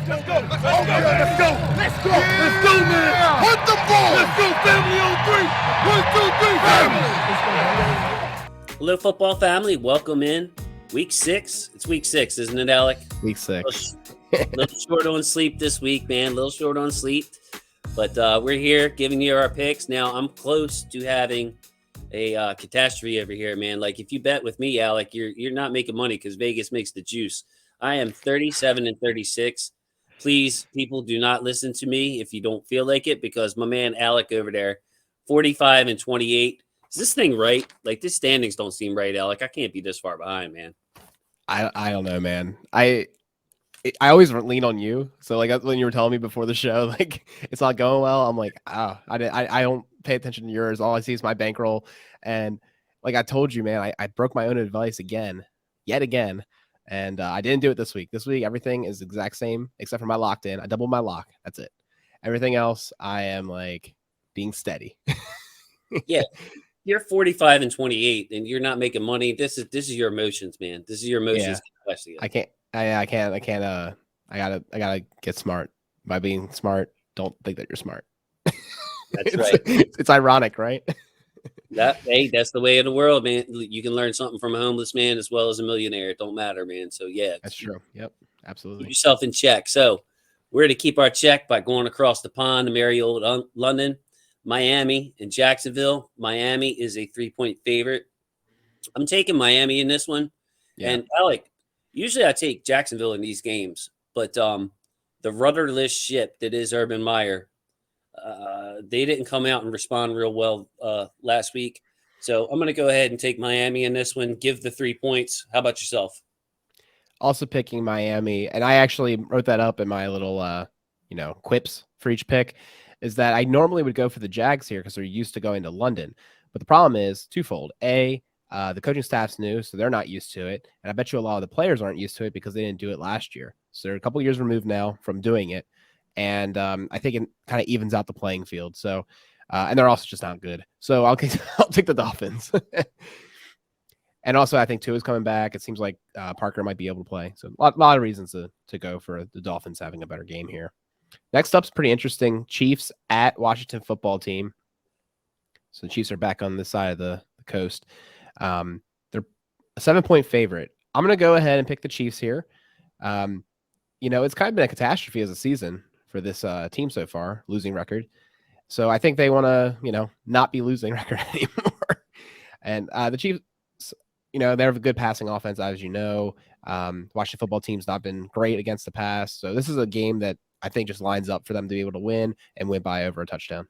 Let's go. Let's go, man. Hunt the ball. Let's go, family on 3. 1, 2, 3, family. Hello, football family. Welcome in. Week 6. It's week 6, isn't it, Alec? Week 6. Little short on sleep this week, man. A little short on sleep. But we're here giving you our picks. Now, I'm close to having a catastrophe over here, man. Like, if you bet with me, Alec, you're not making money because Vegas makes the juice. I am 37-36. Please, people, do not listen to me if you don't feel like it, because my man Alec over there, 45-28. Is this thing right? Like, this standings don't seem right, Alec. I can't be this far behind, man. I don't know, man. I always lean on you. So like when you were telling me before the show, like it's not going well, I'm like, I don't pay attention to yours. All I see is my bankroll. And like I told you, man, I broke my own advice yet again. And I didn't do it this week. This week, everything is the exact same except for my locked in. I doubled my lock. That's it. Everything else, I am like being steady. Yeah. You're 45-28 and you're not making money. This is your emotions, man. This is your emotions. Yeah. I gotta get smart. By being smart, don't think that you're smart. That's right. It's ironic, right? That's the way of the world, man. You can learn something from a homeless man as well as a millionaire. It don't matter, man. So yeah, that's true. Yep, absolutely. Keep yourself in check. So we're to keep our check by going across the pond to merry old London. Miami and Jacksonville. Miami is a 3-point favorite. I'm taking Miami in this one. Yeah. And Alec, usually I take Jacksonville in these games, but the rudderless ship that is Urban Meyer, they didn't come out and respond real well last week. So I'm going to go ahead and take Miami in this one. Give the 3 points. How about yourself? Also picking Miami, and I actually wrote that up in my little quips for each pick. Is that I normally would go for the Jags here because they're used to going to London. But the problem is twofold. A, the coaching staff's new, so they're not used to it. And I bet you a lot of the players aren't used to it because they didn't do it last year. So they're a couple of years removed now from doing it. And I think it kind of evens out the playing field. So, and they're also just not good. So I'll take the Dolphins. And also I think Tua is coming back. It seems like Parker might be able to play. So a lot of reasons to go for the Dolphins having a better game here. Next up's pretty interesting. Chiefs at Washington football team. So the Chiefs are back on this side of the coast. They're a 7-point favorite. I'm going to go ahead and pick the Chiefs here. It's kind of been a catastrophe as a season for this team so far, losing record. So I think they want to, not be losing record anymore. And the Chiefs, they have a good passing offense, as you know. Washington football team's not been great against the pass. So this is a game that I think just lines up for them to be able to win and win by over a touchdown.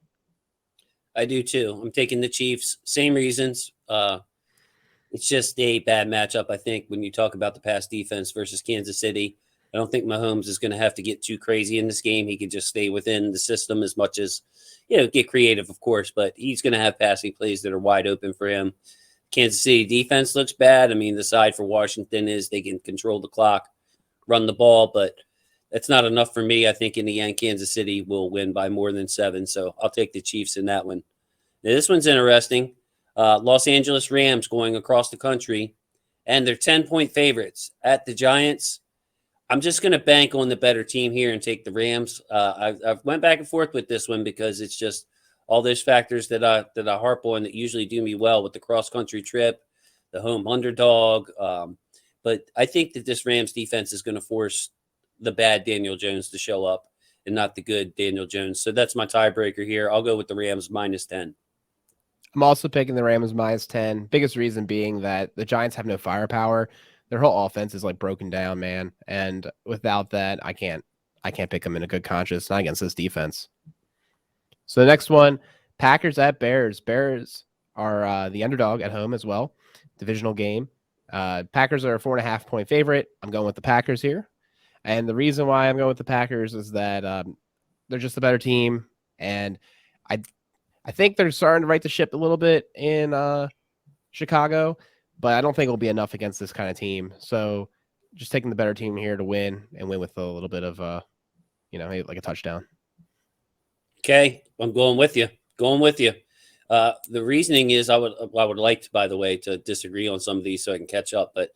I do too. I'm taking the Chiefs. Same reasons. It's just a bad matchup, I think, when you talk about the pass defense versus Kansas City. I don't think Mahomes is going to have to get too crazy in this game. He can just stay within the system as much as, get creative, of course, but he's going to have passing plays that are wide open for him. Kansas City defense looks bad. I mean, the side for Washington is they can control the clock, run the ball, but that's not enough for me. I think in the end, Kansas City will win by more than 7. So I'll take the Chiefs in that one. Now, this one's interesting. Los Angeles Rams going across the country, and they're 10-point favorites at the Giants. I'm just going to bank on the better team here and take the Rams. I've went back and forth with this one because it's just all those factors that I harp on that usually do me well with the cross-country trip, the home underdog. But I think that this Rams defense is going to force the bad Daniel Jones to show up and not the good Daniel Jones. So that's my tiebreaker here. I'll go with the Rams -10. I'm also picking the Rams -10. Biggest reason being that the Giants have no firepower. Their whole offense is like broken down, man. And without that, I can't pick them in a good conscience, not against this defense. So the next one, Packers at Bears. Bears are the underdog at home as well. Divisional game. Packers are a 4.5-point favorite. I'm going with the Packers here. And the reason why I'm going with the Packers is that they're just a better team. And I think they're starting to right the ship a little bit in Chicago, but I don't think it'll be enough against this kind of team. So just taking the better team here to win and win with a little bit of, like a touchdown. Okay, I'm going with you. The reasoning is I would like to, by the way, to disagree on some of these so I can catch up. But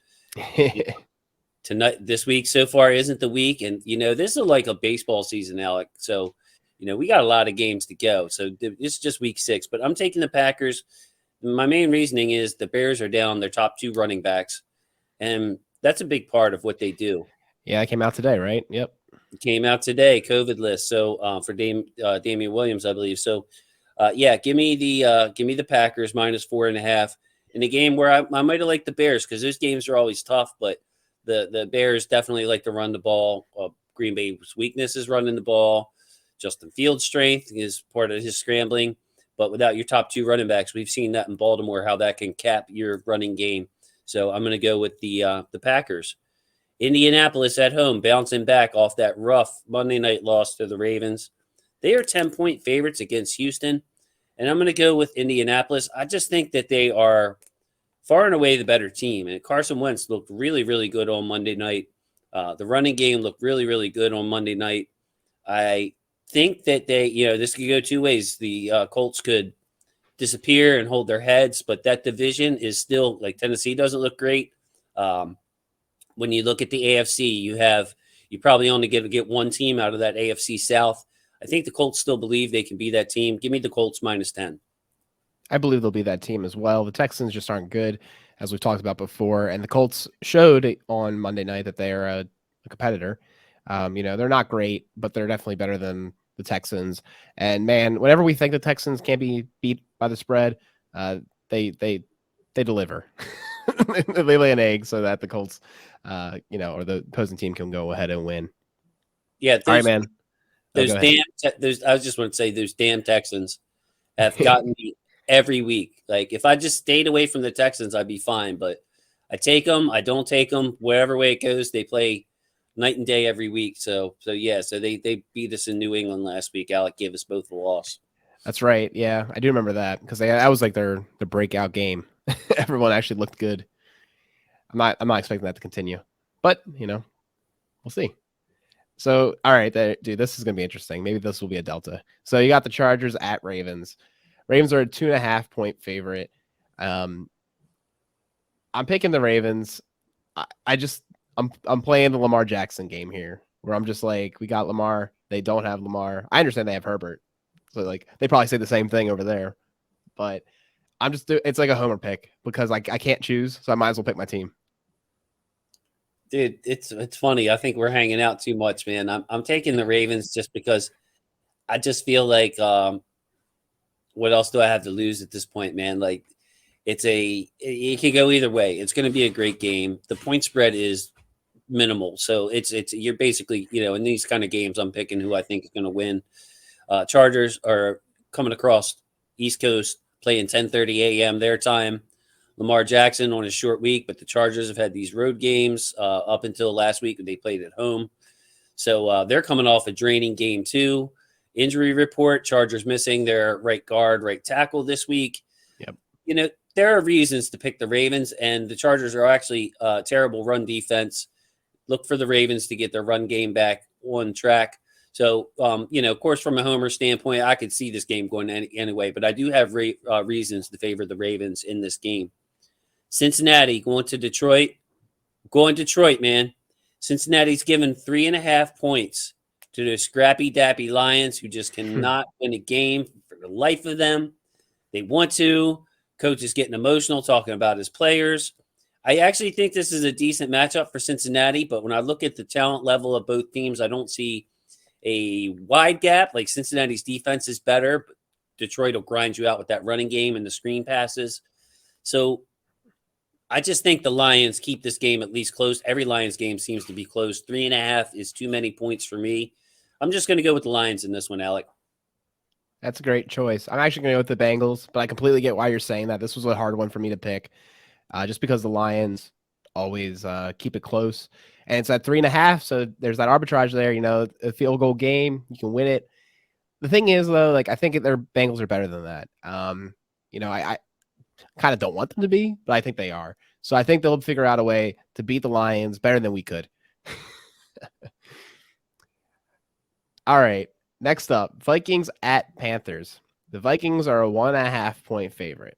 tonight, this week so far isn't the week. And, this is like a baseball season, Alec. So, we got a lot of games to go. So this is just week 6, but I'm taking the Packers. My main reasoning is the Bears are down their top 2 running backs. And that's a big part of what they do. Yeah, it came out today, right? Yep. It came out today, COVID list. So for Damian Williams, I believe. So, give me the Packers -4.5 in a game where I might have liked the Bears because those games are always tough. But the Bears definitely like to run the ball. Green Bay's weakness is running the ball. Justin Fields' strength is part of his scrambling. But without your top 2 running backs, we've seen that in Baltimore, how that can cap your running game. So I'm going to go with the Packers. Indianapolis at home, bouncing back off that rough Monday night loss to the Ravens. They are 10-point favorites against Houston, and I'm going to go with Indianapolis. I just think that they are far and away the better team, and Carson Wentz looked really, really good on Monday night. The running game looked really, really good on Monday night. I think that this could go 2 ways. The Colts could disappear and hold their heads, but that division is still, like, Tennessee doesn't look great. When you look at the AFC, you probably only get one team out of that AFC South. I think the Colts still believe they can be that team. Give me the Colts -10. I believe they'll be that team as well. The Texans just aren't good, as we've talked about before, and the Colts showed on Monday night that they are a competitor. They're not great, but they're definitely better than the Texans. And man, whenever we think the Texans can't be beat by the spread, they deliver. They lay an egg so that the Colts, or the opposing team can go ahead and win. Yeah, all right, man. I just want to say those damn Texans have gotten me every week. Like, if I just stayed away from the Texans, I'd be fine. But I take them, I don't take them. Wherever way it goes, they play night and day every week. So they beat us in New England last week. Alec gave us both a loss. That's right. Yeah, I do remember that because that was like their breakout game. Everyone actually looked good. I'm not expecting that to continue, but we'll see. So, all right, dude, this is gonna be interesting. Maybe this will be a delta. So you got the Chargers at Ravens. Ravens are a 2.5-point favorite. I'm picking the Ravens. I'm playing the Lamar Jackson game here, where I'm just like, we got Lamar. They don't have Lamar. I understand they have Herbert, so like they probably say the same thing over there, but it's like a homer pick because I can't choose, so I might as well pick my team. Dude, it's funny. I think we're hanging out too much, man. I'm taking the Ravens just because I just feel like what else do I have to lose at this point, man? Like, it can go either way. It's going to be a great game. The point spread is minimal, so you're basically, in these kind of games, I'm picking who I think is going to win. Chargers are coming across East Coast, playing 10:30 a.m. their time. Lamar Jackson on a short week, but the Chargers have had these road games up until last week when they played at home. So they're coming off a draining game too. Injury report, Chargers missing their right guard, right tackle this week. Yep. There are reasons to pick the Ravens, and the Chargers are actually a terrible run defense. Look for the Ravens to get their run game back on track. So, of course, from a homer standpoint, I could see this game going anyway, but I do have reasons to favor the Ravens in this game. Cincinnati going to Detroit. Going Detroit, man. Cincinnati's given 3.5 points to the scrappy dappy Lions, who just cannot win a game for the life of them. They want to. Coach is getting emotional talking about his players. I actually think this is a decent matchup for Cincinnati, but when I look at the talent level of both teams, I don't see a wide gap. Like, Cincinnati's defense is better, but Detroit will grind you out with that running game and the screen passes. So I just think the Lions keep this game at least close. Every Lions game seems to be close. 3.5 is too many points for me. I'm just going to go with the Lions in this one, Alec. That's a great choice. I'm actually going to go with the Bengals, but I completely get why you're saying that. This was a hard one for me to pick, just because the Lions always keep it close. And it's at 3.5, so there's that arbitrage there. A field goal game, you can win it. The thing is, though, like, I think their Bengals are better than that. I kind of don't want them to be, but I think they are. So I think they'll figure out a way to beat the Lions better than we could. All right. Next up, Vikings at Panthers. The Vikings are a 1.5-point favorite.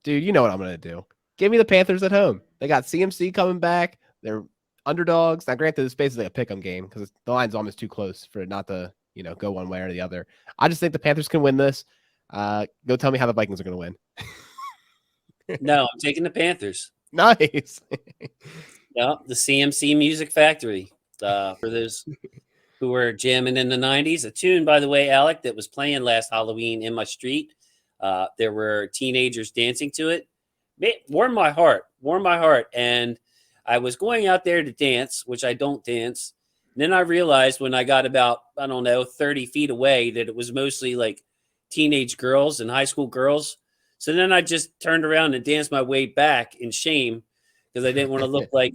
Dude, you know what I'm going to do. Give me the Panthers at home. They got CMC coming back. They're underdogs. Now, granted, this is basically a pick 'em game because the line's almost too close for it not to, go one way or the other. I just think the Panthers can win this. Go tell me how the Vikings are going to win. No, I'm taking the Panthers. Nice. Yeah, the CMC Music Factory. For those who were jamming in the 90s. A tune, by the way, Alec, that was playing last Halloween in my street. There were teenagers dancing to it. Warmed my heart. And I was going out there to dance, which I don't dance. And then I realized when I got about, 30 feet away that it was mostly like teenage girls and high school girls. So then I just turned around and danced my way back in shame because I didn't want to look like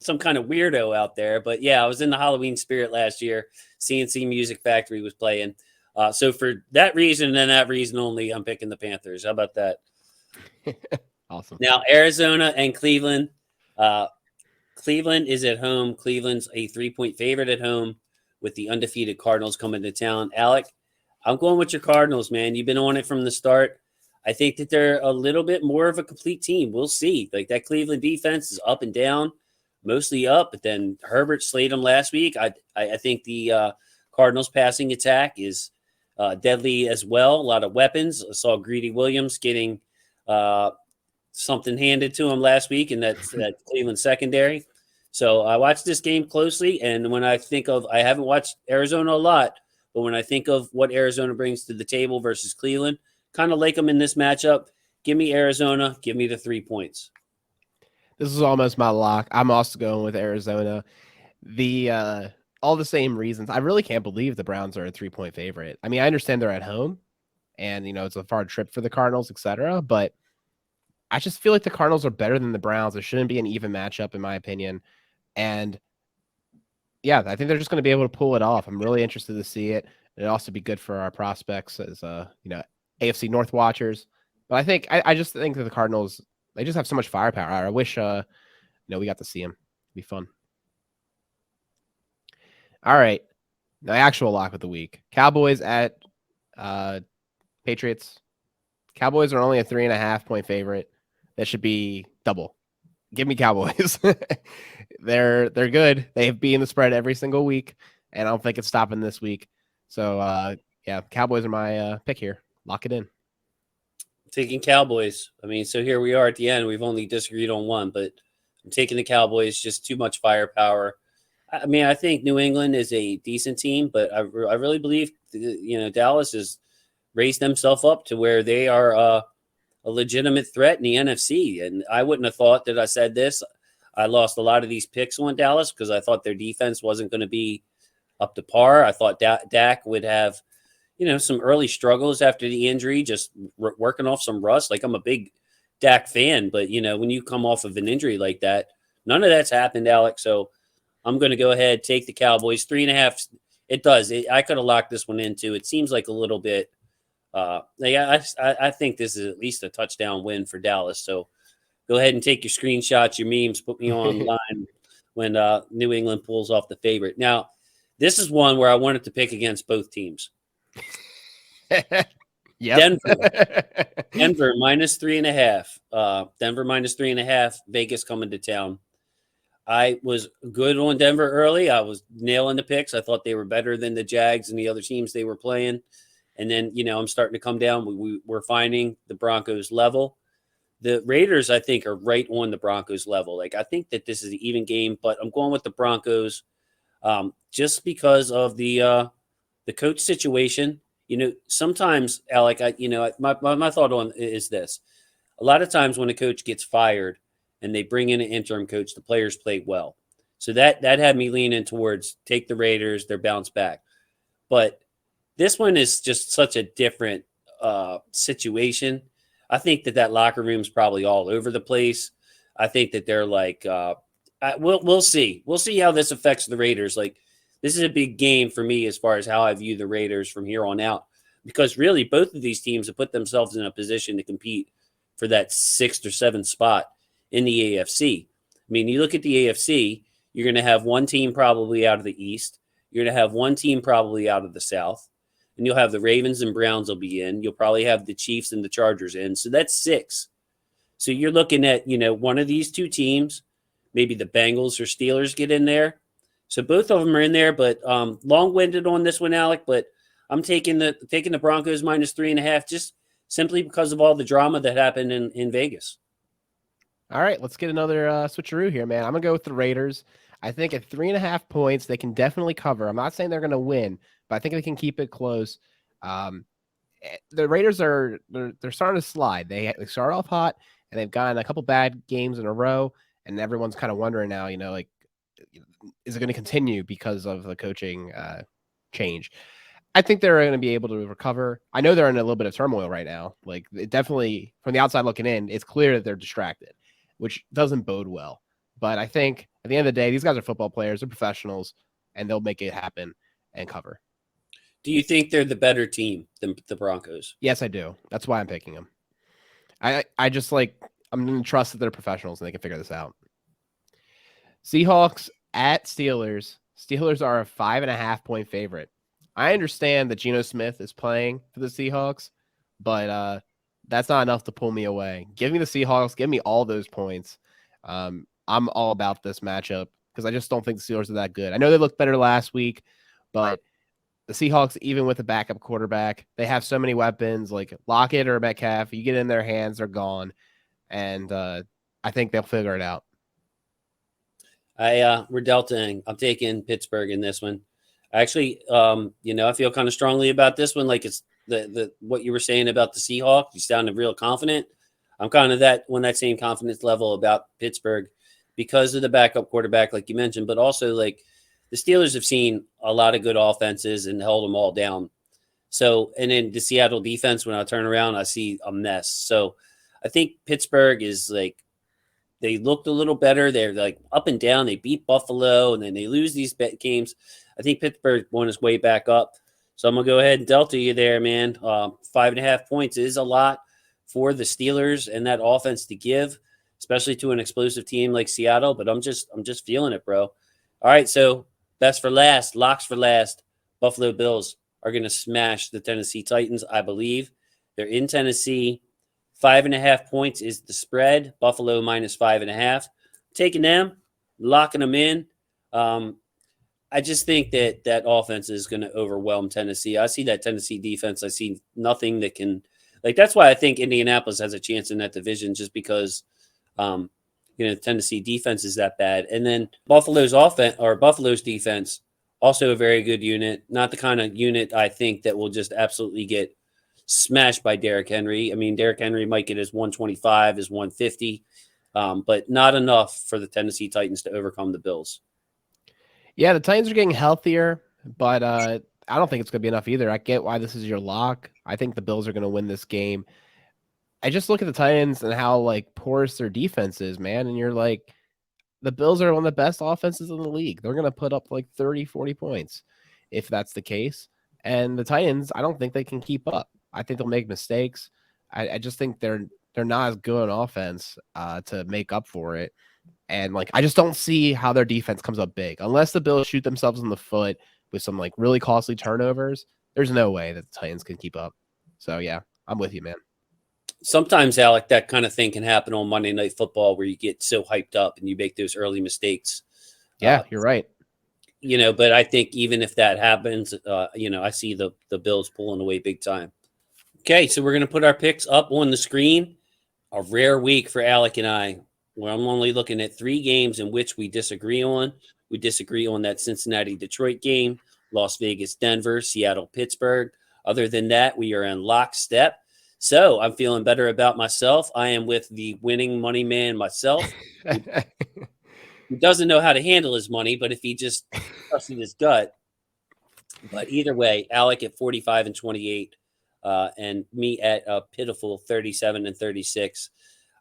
some kind of weirdo out there. But yeah, I was in the Halloween spirit last year. CNC Music Factory was playing. So for that reason and that reason only, I'm picking the Panthers. How about that? Awesome. Now, Arizona and Cleveland. Cleveland is at home. Cleveland's a 3-point favorite at home with the undefeated Cardinals coming to town. Alec, I'm going with your Cardinals, man. You've been on it from the start. I think that they're a little bit more of a complete team. We'll see. Like that Cleveland defense is up and down, mostly up, but then Herbert slayed them last week. I think the Cardinals passing attack is deadly as well. A lot of weapons. I saw Greedy Williams getting something handed to him last week in that Cleveland secondary. So I watched this game closely, and when I think of, I haven't watched Arizona a lot, but when I think of what Arizona brings to the table versus Cleveland, kind of like them in this matchup. Give me Arizona. Give me the 3 points. This is almost my lock. I'm also going with Arizona. All the same reasons. I really can't believe the Browns are a 3-point favorite. I mean, I understand they're at home and, it's a far trip for the Cardinals, etc. But I just feel like the Cardinals are better than the Browns. It shouldn't be an even matchup, in my opinion. And yeah, I think they're just going to be able to pull it off. I'm really interested to see it. It'd also be good for our prospects as, AFC North watchers. But I just think that the Cardinals, they just have so much firepower. I wish, we got to see them. It'd be fun. All right. The actual lock of the week. Cowboys at Patriots. Cowboys are only a 3.5-point favorite. That should be double. Give me Cowboys. They're good. They've beaten the spread every single week, and I don't think it's stopping this week. So, Cowboys are my pick here. Lock it in. Taking Cowboys. I mean, so here we are at the end. We've only disagreed on one, but I'm taking the Cowboys. Just too much firepower. I mean, I think New England is a decent team, but I really believe, Dallas has raised themselves up to where they are a legitimate threat in the NFC. And I wouldn't have thought that I said this. I lost a lot of these picks on Dallas because I thought their defense wasn't going to be up to par. I thought Dak would have, some early struggles after the injury, just working off some rust. Like, I'm a big Dak fan, but, when you come off of an injury like that, none of that's happened, Alex. So I'm going to go ahead, take the Cowboys. 3.5. It does. I could have locked this one in too. It seems like a little bit. I think this is at least a touchdown win for Dallas. So go ahead and take your screenshots, your memes, put me online when New England pulls off the favorite. Now, this is one where I wanted to pick against both teams. Yep. Denver minus 3.5. Denver minus 3.5. Vegas coming to town. I was good on Denver early. I was nailing the picks. I thought they were better than the Jags and the other teams they were playing. And then, I'm starting to come down. We're finding the Broncos level. The Raiders, I think, are right on the Broncos level. Like, I think that this is an even game, but I'm going with the Broncos just because of the coach situation. Sometimes, Alec, my thought on is this. A lot of times when a coach gets fired and they bring in an interim coach, the players play well. So that had me leaning towards take the Raiders, they're bounce back. But this one is just such a different situation. I think that locker room's probably all over the place. I think that they're like, we'll see. We'll see how this affects the Raiders. Like, this is a big game for me as far as how I view the Raiders from here on out. Because really, both of these teams have put themselves in a position to compete for that 6th or 7th spot in the AFC. I mean, you look at the AFC, you're going to have one team probably out of the East. You're going to have one team probably out of the South. And you'll have the Ravens and Browns will be in. You'll probably have the Chiefs and the Chargers in. So that's 6. So you're looking at, one of these two teams maybe the Bengals or Steelers get in there. So both of them are in there, but long-winded on this one, Alec. But I'm taking the Broncos -3.5 just simply because of all the drama that happened in Vegas. All right, let's get another switcheroo here, man. I'm gonna go with the Raiders. I think at 3.5 points, they can definitely cover. I'm not saying they're gonna win, but I think they can keep it close. The Raiders they're starting to slide. They start off hot, and they've gotten a couple bad games in a row, and everyone's kind of wondering now, like, is it going to continue because of the coaching change? I think they're going to be able to recover. I know they're in a little bit of turmoil right now. Like, it definitely, from the outside looking in, it's clear that they're distracted, which doesn't bode well. But I think at the end of the day, these guys are football players, they're professionals, and they'll make it happen and cover. Do you think they're the better team than the Broncos? Yes, I do. That's why I'm picking them. I just I'm going to trust that they're professionals and they can figure this out. Seahawks at Steelers. Steelers are a 5.5 point favorite. I understand that Geno Smith is playing for the Seahawks, but that's not enough to pull me away. Give me the Seahawks. Give me all those points. I'm all about this matchup because I just don't think the Steelers are that good. I know they looked better last week, but the Seahawks, even with a backup quarterback, they have so many weapons like Lockett or Metcalf. You get in their hands, they're gone. And I think they'll figure it out. We're deltaing. I'm taking Pittsburgh in this one. Actually, I feel kind of strongly about this one. Like it's the what you were saying about the Seahawks. You sounded real confident. I'm kind of that same confidence level about Pittsburgh because of the backup quarterback, like you mentioned, but also like the Steelers have seen a lot of good offenses and held them all down. So, and then the Seattle defense, when I turn around, I see a mess. So I think Pittsburgh is like, they looked a little better. They're like up and down. They beat Buffalo and then they lose these games. I think Pittsburgh won his way back up. So I'm going to go ahead and delta you there, man. 5.5 points is a lot for the Steelers and that offense to give, especially to an explosive team like Seattle. But I'm just feeling it, bro. All right, so best for last, locks for last. Buffalo Bills are going to smash the Tennessee Titans, I believe. They're in Tennessee. 5.5 points is the spread. Buffalo -5.5. Taking them, locking them in. I just think that offense is going to overwhelm Tennessee. I see that Tennessee defense. I see nothing that can – like that's why I think Indianapolis has a chance in that division just because Tennessee defense is that bad. And then Buffalo's offense or Buffalo's defense, also a very good unit. Not the kind of unit I think that will just absolutely get smashed by Derrick Henry. I mean, Derrick Henry might get his 125, his 150, but not enough for the Tennessee Titans to overcome the Bills. Yeah, the Titans are getting healthier, but I don't think it's going to be enough either. I get why this is your lock. I think the Bills are going to win this game. I just look at the Titans and how porous their defense is, man. And you're like, the Bills are one of the best offenses in the league. They're going to put up 30, 40 points if that's the case. And the Titans, I don't think they can keep up. I think they'll make mistakes. I just think they're not as good on offense to make up for it. And I just don't see how their defense comes up big unless the Bills shoot themselves in the foot with some really costly turnovers. There's no way that the Titans can keep up. So yeah, I'm with you, man. Sometimes, Alec, that kind of thing can happen on Monday Night Football where you get so hyped up and you make those early mistakes. Yeah, you're right. But I think even if that happens, I see the Bills pulling away big time. Okay, so we're going to put our picks up on the screen. A rare week for Alec and I, where I'm only looking at 3 games in which we disagree on. We disagree on that Cincinnati-Detroit game, Las Vegas-Denver, Seattle-Pittsburgh. Other than that, we are in lockstep. So I'm feeling better about myself. I am with the winning money man myself. He doesn't know how to handle his money, but if he just trusted his gut. But either way, Alec at 45-28, and me at a pitiful 37-36.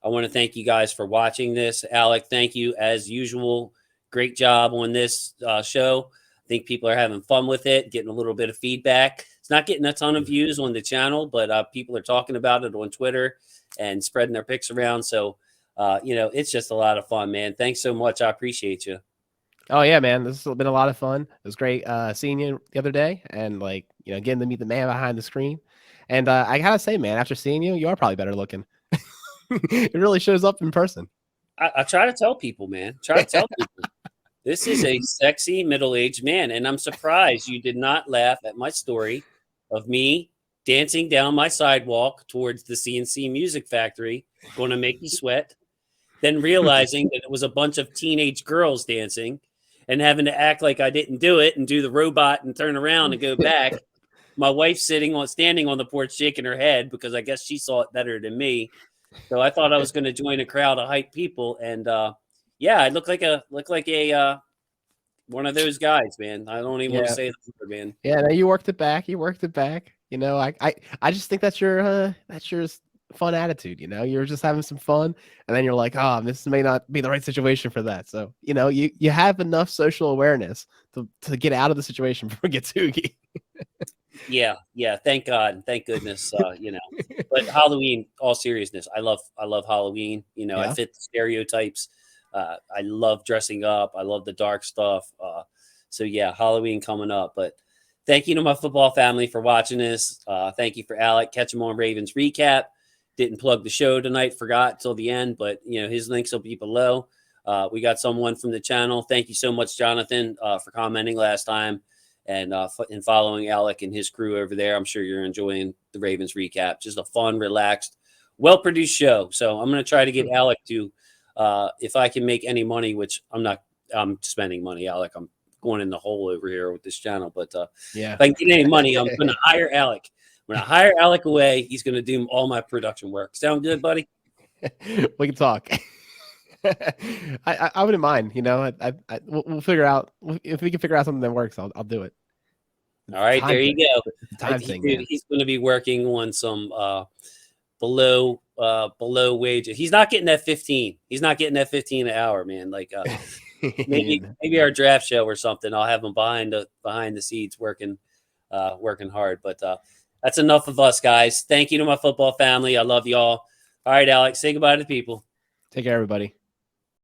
I want to thank you guys for watching this. Alec, thank you as usual. Great job on this show. I think people are having fun with it, getting a little bit of feedback. It's not getting a ton of views on the channel, but people are talking about it on Twitter and spreading their picks around. So, it's just a lot of fun, man. Thanks so much. I appreciate you. Oh yeah, man. This has been a lot of fun. It was great seeing you the other day and getting to meet the man behind the screen. And I gotta say, man, after seeing you, you are probably better looking. It really shows up in person. I try to tell people, man. Try to tell people. This is a sexy middle-aged man, and I'm surprised you did not laugh at my story of me dancing down my sidewalk towards the CNC Music Factory, going to make you sweat, then realizing that it was a bunch of teenage girls dancing and having to act like I didn't do it and do the robot and turn around and go back. My wife standing on the porch shaking her head because I guess she saw it better than me. So I thought I was going to join a crowd of hype people, and yeah, I look like a one of those guys, man. I don't even want to say the word, man. Yeah, no, you worked it back. You worked it back. You know, I just think that's your fun attitude. You know, you're just having some fun, and then you're like, oh, this may not be the right situation for that. So, you know, you have enough social awareness to get out of the situation before it gets oogie. Yeah. Thank God, thank goodness. You know, but Halloween, all seriousness, I love Halloween. You know, I fit the stereotypes. I love dressing up. I love the dark stuff. So yeah, Halloween coming up. But thank you to my football family for watching this. Thank you for Alec. Catch him on Ravens Recap. Didn't plug the show tonight. Forgot till the end, but you know his links will be below. We got someone from the channel. Thank you so much, Jonathan, for commenting last time and following Alec and his crew over there. I'm sure you're enjoying the Ravens Recap. Just a fun, relaxed, well-produced show. So I'm going to try to get Alec to, if I can make any money, which I'm spending money, Alec. I'm going in the hole over here with this channel. But if I can get any money, I'm going to hire Alec. When I hire Alec away, he's going to do all my production work. Sound good, buddy? We can talk. I wouldn't mind. You know, we'll figure out if we can figure out something that works. I'll do it. All right, there you go. Thing, he's going to be working on some below wages. He's not getting that 15. He's not getting that 15 an hour, man. Like maybe our draft show or something. I'll have him behind the scenes working hard. But that's enough of us, guys. Thank you to my football family. I love y'all. All right, Alex, say goodbye to the people. Take care, everybody.